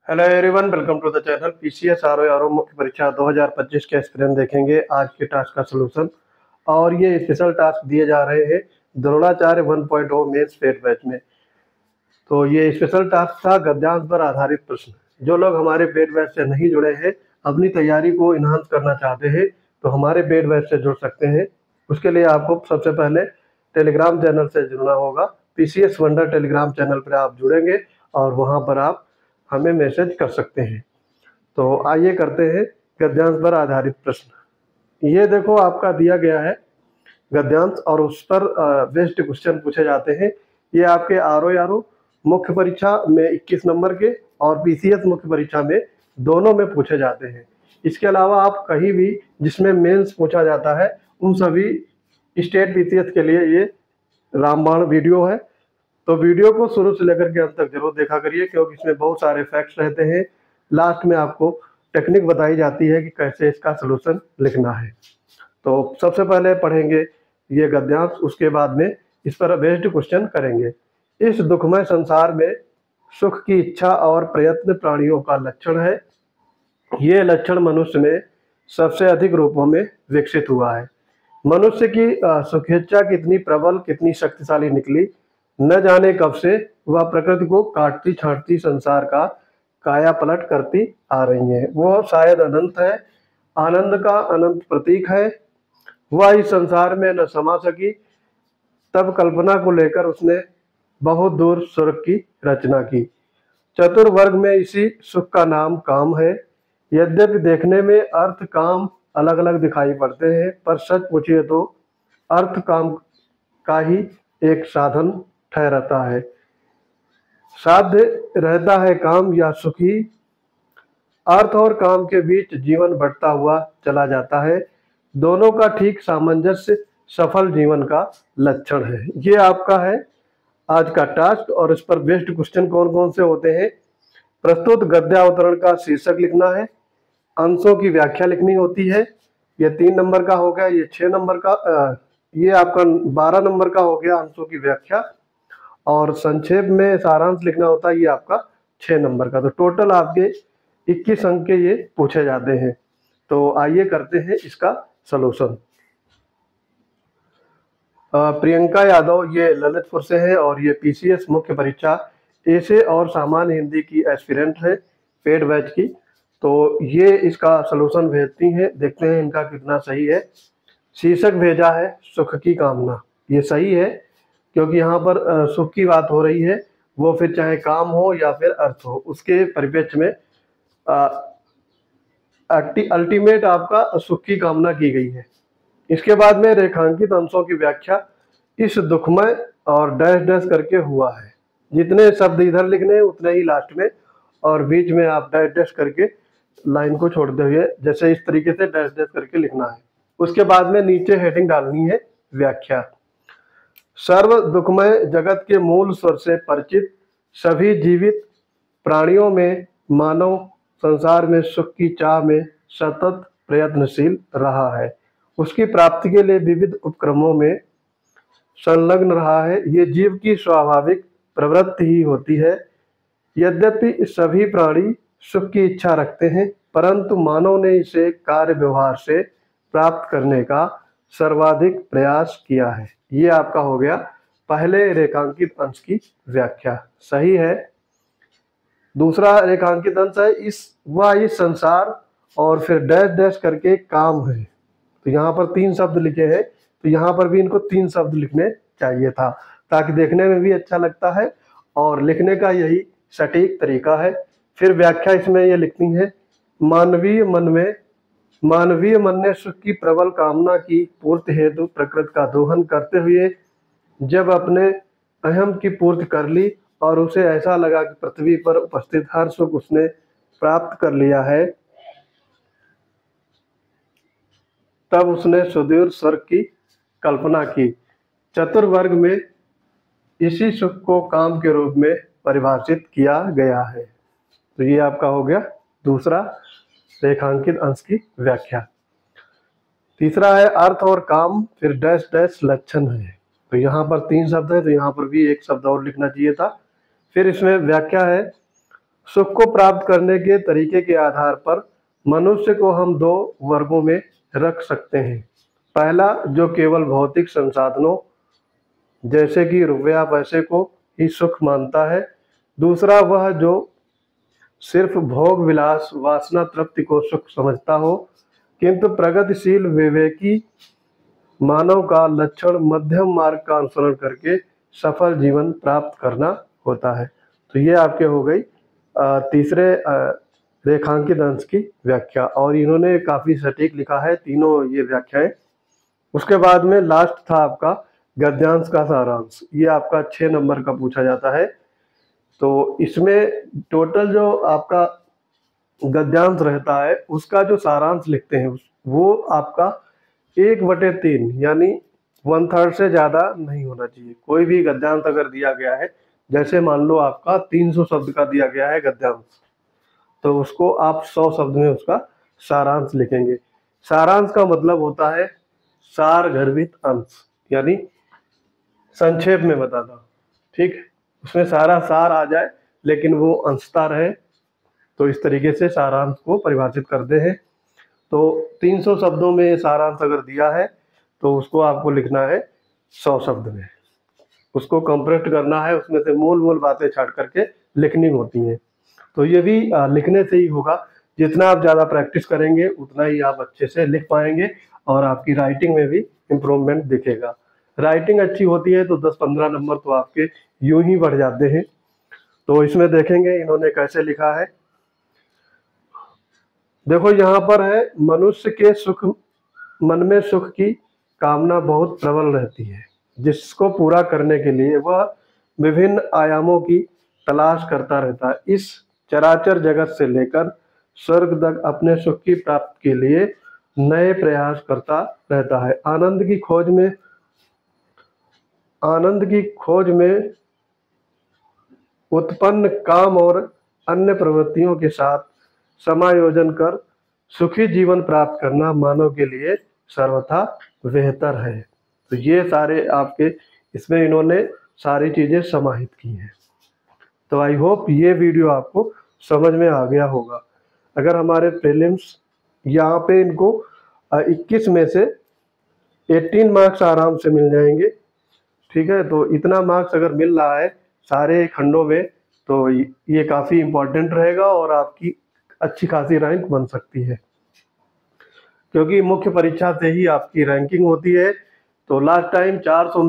Hello everyone, welcome to the channel. PCS RO मुख्य परीक्षा 2025 के एक्सपीरियंस देखेंगे। आज के टास्क का सलूशन और ये स्पेशल टास्क दिए जा रहे हैं द्रोणाचार्य 1.0 मेंस पेट बैच में। तो ये स्पेशल टास्क था गद्यांश पर आधारित प्रश्न। जो लोग हमारे पेट बैच से नहीं जुड़े हैं, अपनी तैयारी को इन्हांस करना चाहते हैं, तो हमारे पेट बैच से जुड़ सकते हैं। उसके लिए आपको सबसे पहले टेलीग्राम चैनल से जुड़ना होगा। पीसीएस वंडर टेलीग्राम चैनल पर आप जुड़ेंगे और वहाँ पर आप हमें मैसेज कर सकते हैं। तो आइए करते हैं गद्यांश पर आधारित प्रश्न। ये देखो आपका दिया गया है गद्यांश और उस पर बेस्ड क्वेश्चन पूछे जाते हैं। ये आपके आरओ मुख्य परीक्षा में 21 नंबर के और पीसीएस मुख्य परीक्षा में दोनों में पूछे जाते हैं। इसके अलावा आप कहीं भी जिसमें मेंस पूछा जाता है उन सभी स्टेट पीसीएस के लिए ये रामबाण वीडियो है। तो वीडियो को शुरू से लेकर के अंत तक जरूर देखा करिए, क्योंकि इसमें बहुत सारे फैक्ट्स रहते हैं। लास्ट में आपको टेक्निक बताई जाती है कि कैसे इसका सलूशन लिखना है। तो सबसे पहले पढ़ेंगे ये गद्यांश, उसके बाद में इस पर बेस्ड क्वेश्चन करेंगे। इस दुखमय संसार में सुख की इच्छा और प्रयत्न प्राणियों का लक्षण है। ये लक्षण मनुष्य में सबसे अधिक रूपों में विकसित हुआ है। मनुष्य की सुखेच्छा कितनी प्रबल, कितनी शक्तिशाली निकली, न जाने कब से वह प्रकृति को काटती छांटती संसार का काया पलट करती आ रही है। वह शायद अनंत है, आनंद का अनंत प्रतीक है। वह इस संसार में न समा सकी, तब कल्पना को लेकर उसने बहुत दूर स्वर्ग की रचना की। चतुर्वर्ग में इसी सुख का नाम काम है। यद्यपि देखने में अर्थ काम अलग अलग दिखाई पड़ते हैं, पर सच पूछिए तो अर्थ काम का ही एक साधन ठहरता है। साध्य रहता है काम या सुखी। अर्थ और काम के बीच जीवन बढ़ता हुआ चला जाता है। दोनों का ठीक सामंजस्य सफल जीवन का लक्षण है। ये आपका है आज का टास्क। और इस पर बेस्ड क्वेश्चन कौन कौन से होते हैं? प्रस्तुत गद्यावतरण का शीर्षक लिखना है, अंशों की व्याख्या लिखनी होती है। ये 3 नंबर का हो गया, ये 6 नंबर का, ये आपका 12 नंबर का हो गया अंशों की व्याख्या। और संक्षेप में सारांश लिखना होता है, ये आपका 6 नंबर का। तो टोटल आपके 21 अंक के ये पूछे जाते हैं। तो आइए करते हैं इसका सलूशन। प्रियंका यादव ये ललितपुर से है और ये पीसीएस मुख्य परीक्षा ऐसे और सामान्य हिंदी की एस्पिरेंट है पेड बैच की। तो ये इसका सलूशन भेजती हैं, देखते हैं इनका कितना सही है। शीर्षक भेजा है सुख की कामना। ये सही है, क्योंकि यहाँ पर सुख की बात हो रही है, वो फिर चाहे काम हो या फिर अर्थ हो, उसके परिप्रेक्ष्य में अल्टीमेट आपका सुख की कामना की गई है। इसके बाद में रेखांकित अंशों की व्याख्या इस दुखमय और डैश डैश करके हुआ है। जितने शब्द इधर लिखने हैं उतने ही लास्ट में, और बीच में आप डैश डैश करके लाइन को छोड़ते हुए जैसे इस तरीके से डैश डैश करके लिखना है। उसके बाद में नीचे हेडिंग डालनी है व्याख्या। सर्व दुखमय जगत के मूल स्वर से परिचित सभी जीवित प्राणियों में मानव संसार में सुख की चाह में सतत प्रयत्नशील रहा है। उसकी प्राप्ति के लिए विविध उपक्रमों में संलग्न रहा है। ये जीव की स्वाभाविक प्रवृत्ति ही होती है। यद्यपि सभी प्राणी सुख की इच्छा रखते हैं, परंतु मानव ने इसे कार्य व्यवहार से प्राप्त करने का सर्वाधिक प्रयास किया है। ये आपका हो गया पहले रेखांकित अंश की व्याख्या। सही है। दूसरा रेखांकित अंश है इस संसार और फिर डैश डैश करके काम है। तो यहाँ पर 3 शब्द लिखे हैं, तो यहाँ पर भी इनको 3 शब्द लिखने चाहिए था, ताकि देखने में भी अच्छा लगता है और लिखने का यही सटीक तरीका है। फिर व्याख्या इसमें ये लिखनी है, मानवीय मन ने सुख की प्रबल कामना की पूर्ति हेतु प्रकृति का दोहन करते हुए जब अपने अहम की पूर्ति कर ली और उसे ऐसा लगा कि पृथ्वी पर उपस्थित हर सुख उसने प्राप्त कर लिया है, तब उसने सुदूर स्वर्ग की कल्पना की। चतुर्वर्ग में इसी सुख को काम के रूप में परिभाषित किया गया है। तो ये आपका हो गया दूसरा रेखांकित अंश की व्याख्या। तीसरा है अर्थ और काम फिर डैश डैश लक्षण है। तो यहाँ पर 3 शब्द है, तो यहाँ पर भी 1 शब्द और लिखना चाहिए था। फिर इसमें व्याख्या है सुख को प्राप्त करने के तरीके के आधार पर मनुष्य को हम दो वर्गों में रख सकते हैं। पहला, जो केवल भौतिक संसाधनों जैसे कि रुपया पैसे को ही सुख मानता है। दूसरा, वह जो सिर्फ भोग विलास वासना तृप्ति को सुख समझता हो। किंतु प्रगतिशील विवेकी मानव का लक्षण मध्यम मार्ग का अनुसरण करके सफल जीवन प्राप्त करना होता है। तो ये आपके हो गई तीसरे रेखांकित अंश की व्याख्या, और इन्होंने काफी सटीक लिखा है तीनों ये व्याख्याएं। उसके बाद में लास्ट था आपका गद्यांश का सारांश। ये आपका 6 नंबर का पूछा जाता है। तो इसमें टोटल जो आपका गद्यांश रहता है उसका जो सारांश लिखते हैं वो आपका 1/3 यानी 1/3 से ज्यादा नहीं होना चाहिए। कोई भी गद्यांश अगर दिया गया है, जैसे मान लो आपका 300 शब्द का दिया गया है गद्यांश, तो उसको आप 100 शब्द में उसका सारांश लिखेंगे। सारांश का मतलब होता है सार गर्भित अंश, यानी संक्षेप में बताना। ठीक, उसमें सारा सार आ जाए लेकिन वो अंशता रहे, तो इस तरीके से सारांश को परिभाषित करते हैं। तो 300 शब्दों में सारांश अगर दिया है तो उसको आपको लिखना है 100 शब्द में। उसको कंप्रेस करना है, उसमें से मूल मूल बातें छाट करके लिखनी होती हैं। तो ये भी लिखने से ही होगा। जितना आप ज़्यादा प्रैक्टिस करेंगे उतना ही आप अच्छे से लिख पाएंगे और आपकी राइटिंग में भी इम्प्रूवमेंट दिखेगा। राइटिंग अच्छी होती है तो 10-15 नंबर तो आपके यूं ही बढ़ जाते हैं। तो इसमें देखेंगे इन्होंने कैसे लिखा है। देखो यहाँ पर है, मनुष्य के सुख, मन में सुख की कामना बहुत प्रबल रहती है, जिसको पूरा करने के लिए वह विभिन्न आयामों की तलाश करता रहता है। इस चराचर जगत से लेकर स्वर्ग तक अपने सुख की प्राप्ति के लिए नए प्रयास करता रहता है। आनंद की खोज में उत्पन्न काम और अन्य प्रवृत्तियों के साथ समायोजन कर सुखी जीवन प्राप्त करना मानव के लिए सर्वथा बेहतर है। तो ये सारे आपके इसमें इन्होंने सारी चीजें समाहित की हैं। तो आई होप ये वीडियो आपको समझ में आ गया होगा। अगर हमारे प्रीलिम्स यहाँ पे इनको 21 में से 18 मार्क्स आराम से मिल जाएंगे। ठीक है, तो इतना मार्क्स अगर मिल रहा है सारे खंडों में तो ये काफ़ी इम्पोर्टेंट रहेगा और आपकी अच्छी खासी रैंक बन सकती है, क्योंकि मुख्य परीक्षा से ही आपकी रैंकिंग होती है। तो लास्ट टाइम 400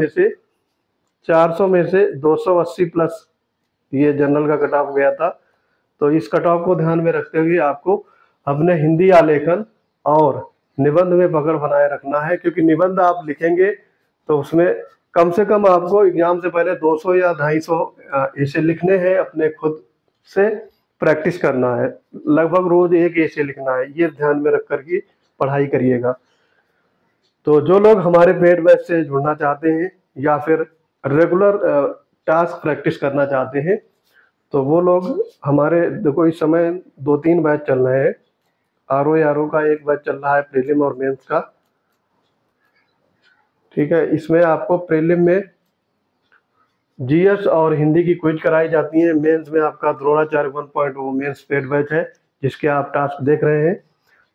में से 280 प्लस ये जनरल का कट ऑफ गया था। तो इस कट ऑफ को ध्यान में रखते हुए आपको अपने हिंदी आलेखन और निबंध में पकड़ बनाए रखना है, क्योंकि निबंध आप लिखेंगे तो उसमें कम से कम आपको एग्जाम से पहले 200 या 250 ऐसे लिखने हैं, अपने खुद से प्रैक्टिस करना है। लगभग रोज एक ऐसे लिखना है, ये ध्यान में रख कर के पढ़ाई करिएगा। तो जो लोग हमारे पेड बैच से जुड़ना चाहते हैं या फिर रेगुलर टास्क प्रैक्टिस करना चाहते हैं तो वो लोग हमारे, देखो इस समय 2-3 बैच चल रहे हैं। आरओ का एक बैच चल रहा है प्रीलिम और मेंस का। ठीक है, इसमें आपको प्रीलिम में जीएस और हिंदी की क्विज कराई जाती है। मेंस में आपका द्रोणाचार्य 1.0 मेंस पेड बैच है जिसके आप टास्क देख रहे हैं।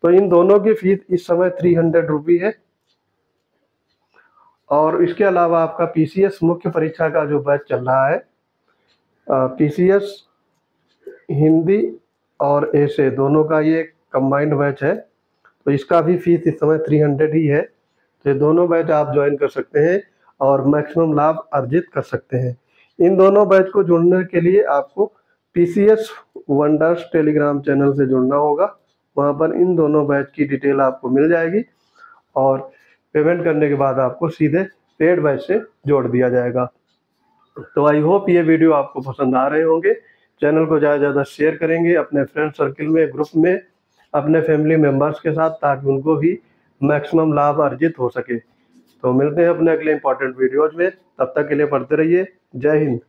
तो इन दोनों की फीस इस समय 300 रुपये है। और इसके अलावा आपका पीसीएस मुख्य परीक्षा का जो बैच चल रहा है, पीसीएस हिंदी और ऐसे दोनों का ये कंबाइंड बैच है, तो इसका भी फीस इस समय 300 ही है। तो ये दोनों बैच आप ज्वाइन कर सकते हैं और मैक्सिमम लाभ अर्जित कर सकते हैं। इन दोनों बैच को जुड़ने के लिए आपको पीसीएस वंडर्स टेलीग्राम चैनल से जुड़ना होगा। वहाँ पर इन दोनों बैच की डिटेल आपको मिल जाएगी और पेमेंट करने के बाद आपको सीधे पेड बैच से जोड़ दिया जाएगा। तो आई होप ये वीडियो आपको पसंद आ रहे होंगे। चैनल को ज़्यादा से ज़्यादा शेयर करेंगे अपने फ्रेंड सर्किल में, ग्रुप में, अपने फैमिली मेम्बर्स के साथ, ताकि उनको भी मैक्सिमम लाभ अर्जित हो सके। तो मिलते हैं अपने अगले इंपॉर्टेंट वीडियोज में, तब तक के लिए पढ़ते रहिए। जय हिंद।